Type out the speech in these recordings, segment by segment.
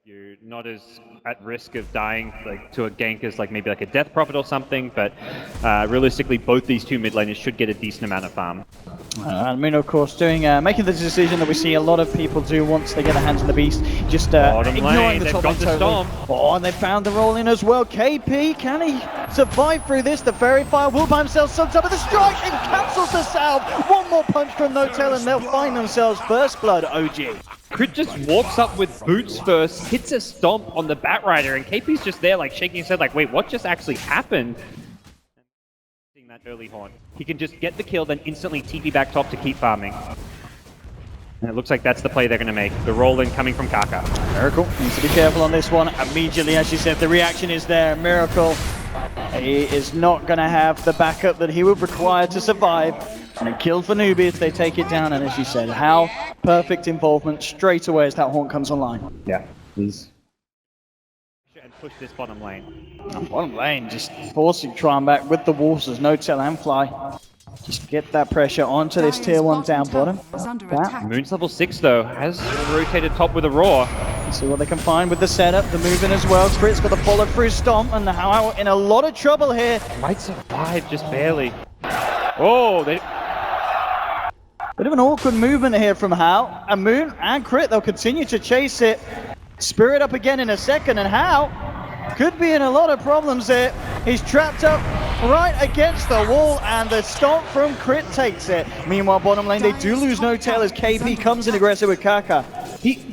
You're not as at risk of dying like to a gank as like maybe like a Death Prophet or something, but realistically both these two mid laners should get a decent amount of farm. Moon, of course, making the decision that we see a lot of people do once they get their hands on the beast, just ignoring the top lane totally. Oh, and they found the roll in as well. KP, can he survive through this? The Fairy Fire will by himself, sucks up with the strike and cancels the salve. One more punch from Notel and they'll find themselves first blood, OG. Crit just walks up with boots first, hits a stomp on the Batrider, and KP's just there like shaking his head like, wait, what just actually happened? Seeing that early horn. He can just get the kill, then instantly TP back top to keep farming. And it looks like that's the play they're going to make. The roll-in coming from Kaka. Miracle needs to be careful on this one. Immediately, as you said, the reaction is there. Miracle, he is not going to have the backup that he would require to survive. And a kill for Newbie if they take it down. And as you said, how perfect involvement straight away as that horn comes online. Yeah, he's... and push this bottom lane. Bottom lane, just forcing Tron back with the Wolves as Notel and Fly. Just get that pressure onto this tier 1 down bottom. Moon's level 6 though, has rotated top with a roar. Let's see what they can find with the setup, the movement as well. Crit's got the follow through stomp and how in a lot of trouble here. Might survive, just barely. Oh, they... Bit of an awkward movement here from Hal. And Moon and Crit, they'll continue to chase it. Spirit up again in a second, and Hal could be in a lot of problems here. He's trapped up right against the wall, and the stomp from Crit takes it. Meanwhile, bottom lane, they do lose Notel as KP comes in aggressive with Kaka.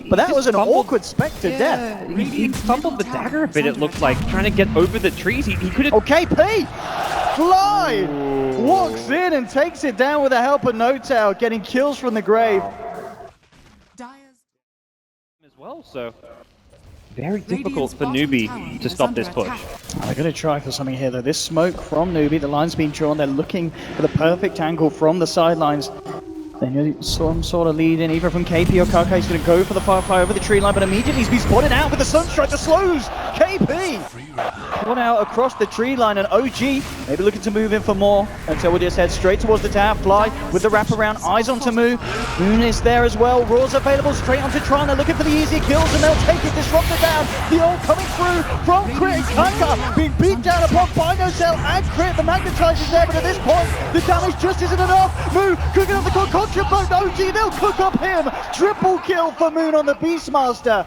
But that was an awkward Spectre death. He fumbled the dagger a bit, it looked like, trying to get over the trees. He could have... Oh, KP! Fly! Walks in and takes it down with the help of Notel, getting kills from the grave. As well, so... very difficult for Newbie to stop this push. They're going to try for something here though. This smoke from Newbie, the line's being drawn. They're looking for the perfect angle from the sidelines. They need some sort of lead in either from KP or Kaka. He's going to go for the firefly over the tree line, but immediately he's been spotted out with the Sunstrike that slows KP. One out across the tree line, and OG maybe looking to move in for more until we just head straight towards the tower. Fly with the wraparound, eyes onto Moon. Moon is there as well. Roar's available straight onto Tron. They're looking for the easier kills, and they'll take it. Disruptor down. The ult coming through from Crit. Kaka being beat down upon by Nozel and Crit. The magnetizer's there, but at this point, the damage just isn't enough. Moon cooking up the contra boat. OG, they'll cook up him. Triple kill for Moon on the Beastmaster.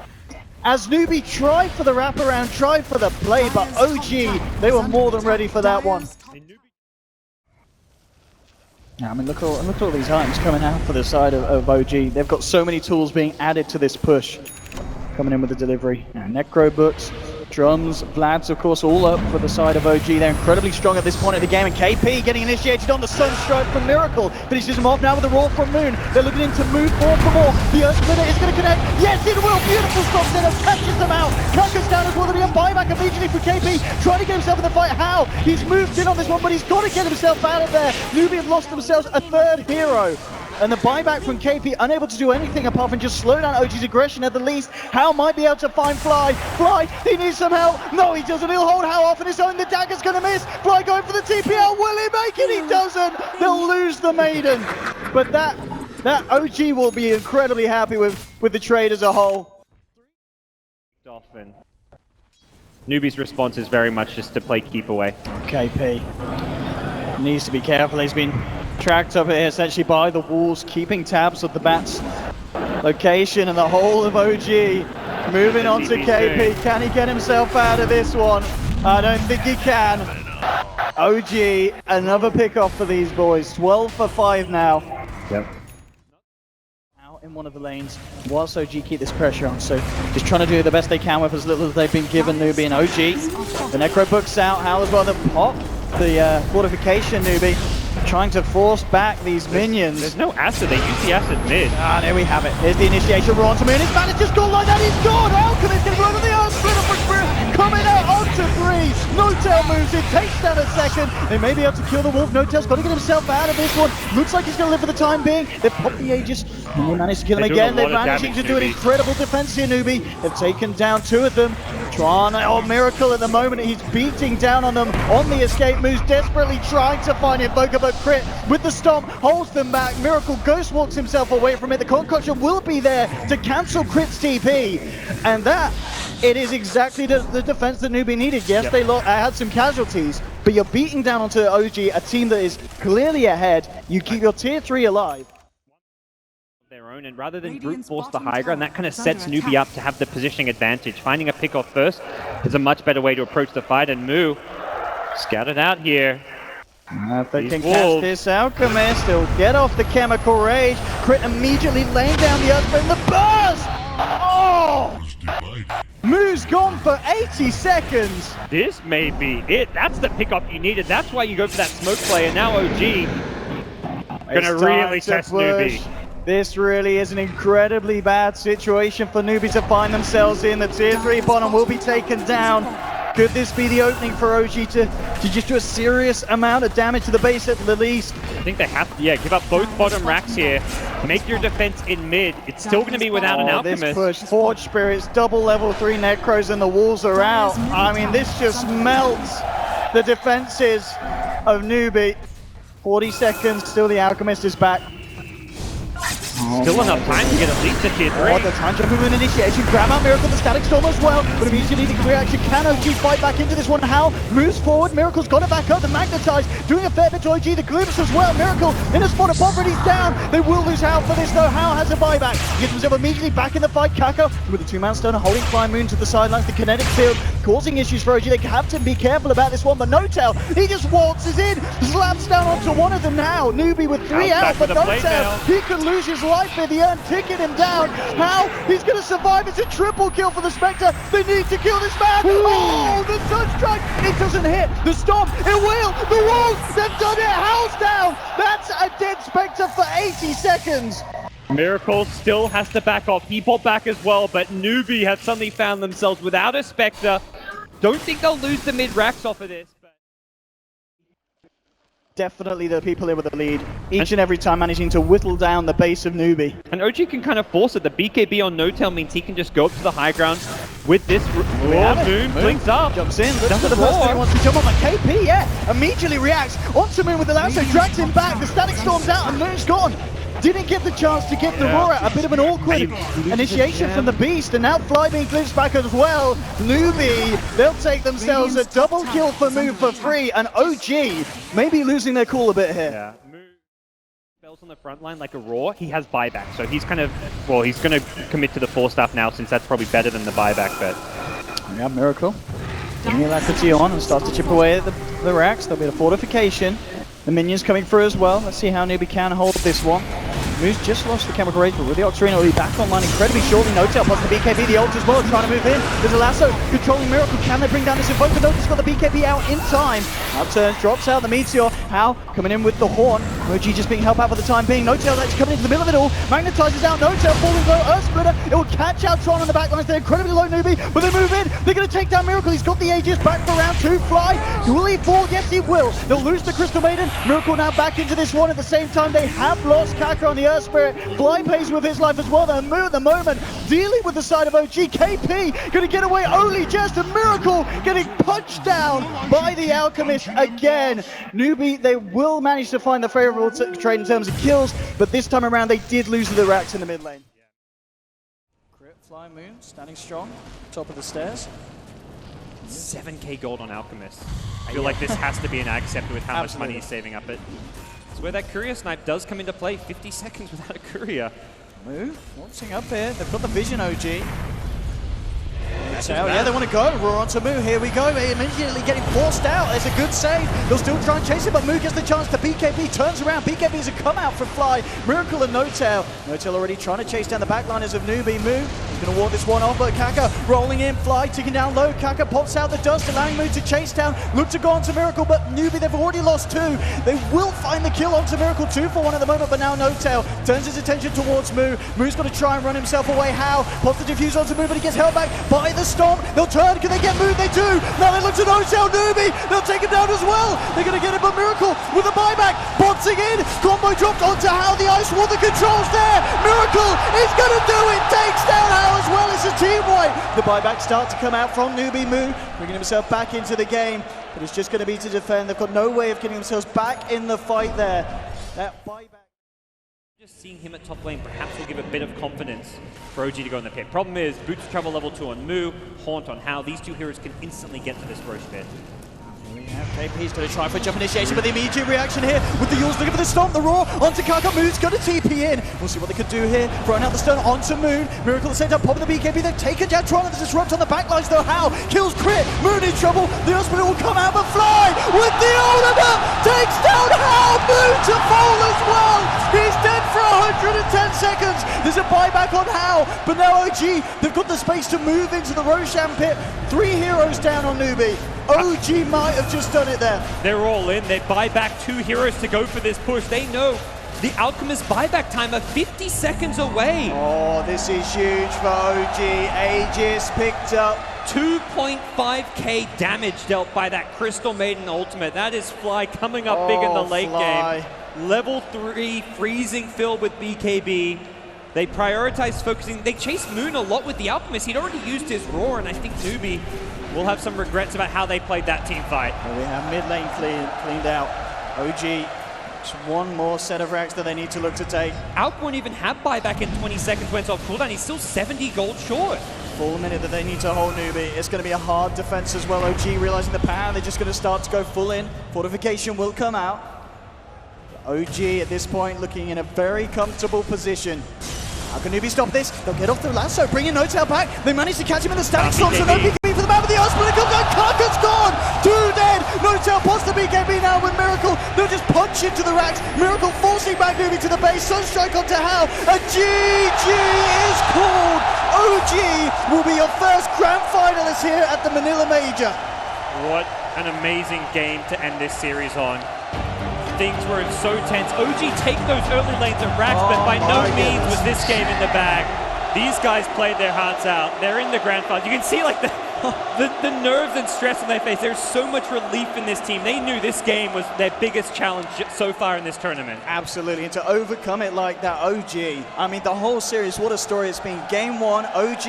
As Newbie tried for the wraparound, tried for the play, but OG, they were more than ready for that one. I mean, look at all these items coming out for the side of OG. They've got so many tools being added to this push. Coming in with the delivery. Necro books, drums, Vlads, of course, all up for the side of OG. They're incredibly strong at this point of the game, and KP getting initiated on the Sunstrike from Miracle. Finishes him off now with a roar from Moon. They're looking in to move forward for more. The Earth Splitter is going to connect. Yes, it will. Beautiful stop setup. Catches them out. Kaka's down as well. There'll be a buyback immediately for KP. Trying to get himself in the fight. How? He's moved in on this one, but he's got to get himself out of there. Newbie have lost themselves a third hero. And the buyback from KP, unable to do anything apart from just slow down OG's aggression at the least. How might be able to find Fly. Fly, he needs some help. No, he doesn't. He'll hold How off on his own. The dagger's going to miss. Fly going for the TPL. Will he make it? He doesn't. They'll lose the Maiden. But that OG will be incredibly happy with the trade as a whole. Dolphin. Newbie's response is very much just to play keep away. KP needs to be careful. He's been tracked up here essentially by the walls, keeping tabs of the Bat's location, and the whole of OG moving on to KP. Can he get himself out of this one? I don't think he can. OG, another pick off for these boys. 12 for 5 now. Yep. Out in one of the lanes, whilst OG keep this pressure on, so just trying to do the best they can with as little as they've been given. Newbie and OG. The Necro book's out. How as well the pop, the fortification. Newbie trying to force back these minions. There's no acid, they use the acid mid. Ah, there we have it. Here's the initiation. We're on to Moon. His man has just gone like that. He's gone. Alchemist getting run on the Earth Splitter for Spirit. Coming out onto 3. Notel moves it. Takes down a second. They may be able to kill the Wolf. Notel's got to get himself out of this one. Looks like he's going to live for the time being. They've popped the Aegis. And they managed to kill him again. They're managing to do an incredible defense here, Newbie. They've taken down 2 of them. Tron, oh, Miracle at the moment, he's beating down on them on the escape moves, desperately trying to find Invoker, but Crit with the stomp holds them back. Miracle ghost walks himself away from it. The concoction will be there to cancel Crit's TP, and that, it is exactly the defense that Newbie needed. Yes, they had some casualties, but you're beating down onto OG, a team that is clearly ahead. You keep your tier 3 alive. Their own, and rather than brute force the high ground, that kind of sets Newbie up to have the positioning advantage. Finding a pick off first is a much better way to approach the fight, and Moo scattered out here. If they can catch this Alchemist, he'll get off the Chemical Rage. Crit immediately laying down the Earthspin, the burst! Oh! Moo's gone for 80 seconds. This may be it. That's the pickup you needed. That's why you go for that smoke play, and now OG gonna really test Newbie. This really is an incredibly bad situation for Newbie to find themselves in. The tier 3 bottom will be taken down. Could this be the opening for OG to just do a serious amount of damage to the base at the least? I think they have to, give up both bottom racks here. Make your defense in mid. It's still going to be without an Alchemist. This push, Forge Spirits, double level 3 Necros, and the walls are out. I mean, this just melts the defenses of Newbie. 40 seconds, still the Alchemist is back. Still enough time to get at least a tier 3. Oh, the time jump movement initiation. Grab out Miracle, the Static Storm as well. But immediately the reaction. Can OG fight back into this one? How? Moves forward. Miracle's got it back up. The Magnetize doing a fair bit to OG. The Glimpse as well. Miracle in a spot of poverty. He's down. They will lose Hal for this though. Hal has a buyback. Gets himself immediately back in the fight. Kaka with the 2-man stone holding Fly Moon to the sidelines. The kinetic field causing issues for OG. They have to be careful about this one. But No-Tail, he just waltzes in. Slaps down onto one of them now. Newbie with 3 out. But No-Tail, he could lose his life in the end. Ticking him down. How? He's going to survive. It's a triple kill for the Spectre. They need to kill this man. Oh, the Sunstrike. It doesn't hit. The Storm. It will. The walls. They've done it. How's down. That's a dead Spectre for 80 seconds. Miracle still has to back off. He pulled back as well, but Newbie have suddenly found themselves without a Spectre. Don't think they'll lose the mid racks off of this. Definitely the people here with the lead, each and every time managing to whittle down the base of Newbie. And OG can kind of force it. The BKB on No-Tail means he can just go up to the high ground with this Moon, blinks up. Jumps in, looks for the first thing he wants to jump on, but KP, immediately reacts onto Moon with the lasso, drags him back, the Static Storm's out and Moon's gone. Didn't get the chance to get the roar out. A bit of an awkward initiation from the Beast, and now Fly being glimpsed back as well. Newbie, they'll take themselves a double kill for Moon for free, and OG maybe losing their cool a bit here. Yeah. Spells on the front line like a roar, he has buyback, so he's kind of, well, he's going to commit to the 4 staff now since that's probably better than the buyback bet. Yeah, Miracle. Getting the alacrity on and starts to chip away at the racks. There'll be a fortification. The minions coming through as well. Let's see how Newbie can hold this one. Moose just lost the Chemical Rage, but with the Octarina will be back online incredibly shortly. No-Tail plus the BKB, the ult as well, trying to move in. There's a lasso, controlling Miracle. Can they bring down this Invoker? No-Tail's got the BKB out in time. Out turns, drops out the Meteor. How? Coming in with the Horn. OG just being helped out for the time being. No-Tail actually coming into the middle of it all. Magnetizes out No-Tail, falling low. Earth Splitter. It will catch out Tron on the back lines. They're incredibly low, Newbie, but they move in. They're going to take down Miracle. He's got the Aegis back for round 2. Fly. Will he fall? Yes, he will. They'll lose the Crystal Maiden. Miracle now back into this one. At the same time, they have lost Kaka on the Earth Spirit. Fly pays with his life as well. They're Moo at the moment, dealing with the side of OG. KP going to get away. Only just a Miracle getting punched down by the Alchemist again. Newbie, they will manage to find the favorable trade in terms of kills, but this time around they did lose to the racks in the mid lane. Crit, Fly Moon, standing strong, top of the stairs. 7k gold on Alchemist. I feel like this has to be an accept with how much money he's saving up it. It's where that Courier Snipe does come into play. 50 seconds without a Courier. Move, watching up here. They've got the vision, OG. Yeah, they want to go. Roar onto Moo. Here we go. Immediately getting forced out. It's a good save. They'll still try and chase it, but Moo gets the chance to BKB. Turns around. BKB's a come out for Fly. Miracle and No-Tail. No-Tail already trying to chase down the backliners of Newbie. Moo. He's going to ward this one off, but Kaka rolling in. Fly ticking down low. Kaka pops out the dust, allowing Moo to chase down. Look to go onto Miracle, but Newbie, they've already lost 2. They will find the kill onto Miracle. 2 for 1 at the moment, but now No-Tail turns his attention towards Moo. Moo's got to try and run himself away. How? Pops the defuse onto Moo, but he gets held back by the stomp. They'll turn. Can they get moved? They do. Now they look to no-tail Newbie. They'll take him down as well. They're going to get him, but Miracle with a buyback. Boxing in. Combo dropped onto How. The Ice Wall. The controls there. Miracle is going to do it. Takes down How as well as a team wipe. The buyback start to come out from Newbie Moo, bringing himself back into the game. But it's just going to be to defend. They've got no way of getting themselves back in the fight there. That buyback. Just seeing him at top lane perhaps will give a bit of confidence for OG to go in the pit. Problem is, Boots travel level 2 on Moo, Haunt on How. These two heroes can instantly get to this Roche pit. Here we have KP's going to try for jump initiation, but the immediate reaction here with the Yules looking for the stomp, the roar onto Kaka. Moon's going to TP in. We'll see what they could do here. Throwing out the stun onto Moon. Miracle sent up, popping the BKB. They've taken down, trying to disrupt on the backlines though. How kills Crit. Moon in trouble. The Hospital will come out but fly with the ultimate. Takes down How. Moon to fall as well. He's dead for 110 seconds. There's a buyback on How, but now OG, they've got the space to move into the Roshan pit. 3 heroes down on Newbie. OG might have just done it there. They're all in. They buy back 2 heroes to go for this push. They know the Alchemist buyback timer 50 seconds away. Oh, this is huge for OG. Aegis picked up 2.5k damage dealt by that Crystal Maiden ultimate. That is Fly coming up big in the late game. Level 3 freezing fill with BKB. They prioritize focusing. They chase Moon a lot with the Alchemist. He'd already used his roar, and I think Newbie will have some regrets about how they played that team fight. Well, we have mid lane cleaned out. OG, just one more set of racks that they need to look to take. Alk won't even have buyback in 20 seconds when it's off cooldown. He's still 70 gold short. Full minute that they need to hold Newbie. It's going to be a hard defense as well. OG realizing the power, they're just going to start to go full in. Fortification will come out. OG at this point looking in a very comfortable position. How can Newbie stop this? They'll get off the lasso, bring in No-Tail back. They manage to catch him in the static storm, so no BKB for the man with the Osprey. Kaka's gone! 2 dead! No-Tail pops the BKB now with Miracle. They'll just punch into the racks. Miracle forcing back Newbie to the base. Sunstrike onto How. A GG is called! OG will be your first grand finalist here at the Manila Major. What an amazing game to end this series on. Things were so tense. OG take those early lanes of racks, but by no means was this game in the bag. These guys played their hearts out. They're in the grand final. You can see like the nerves and stress on their face. There's so much relief in this team. They knew this game was their biggest challenge so far in this tournament. Absolutely, and to overcome it like that, OG, I mean the whole series, what a story it's been. Game 1, OG,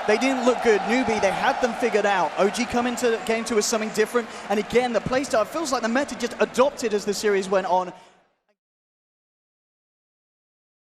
they didn't look good. Newbie, they had them figured out. OG come into game 2 as something different, and again, the playstyle feels like the meta just adopted as the series went on.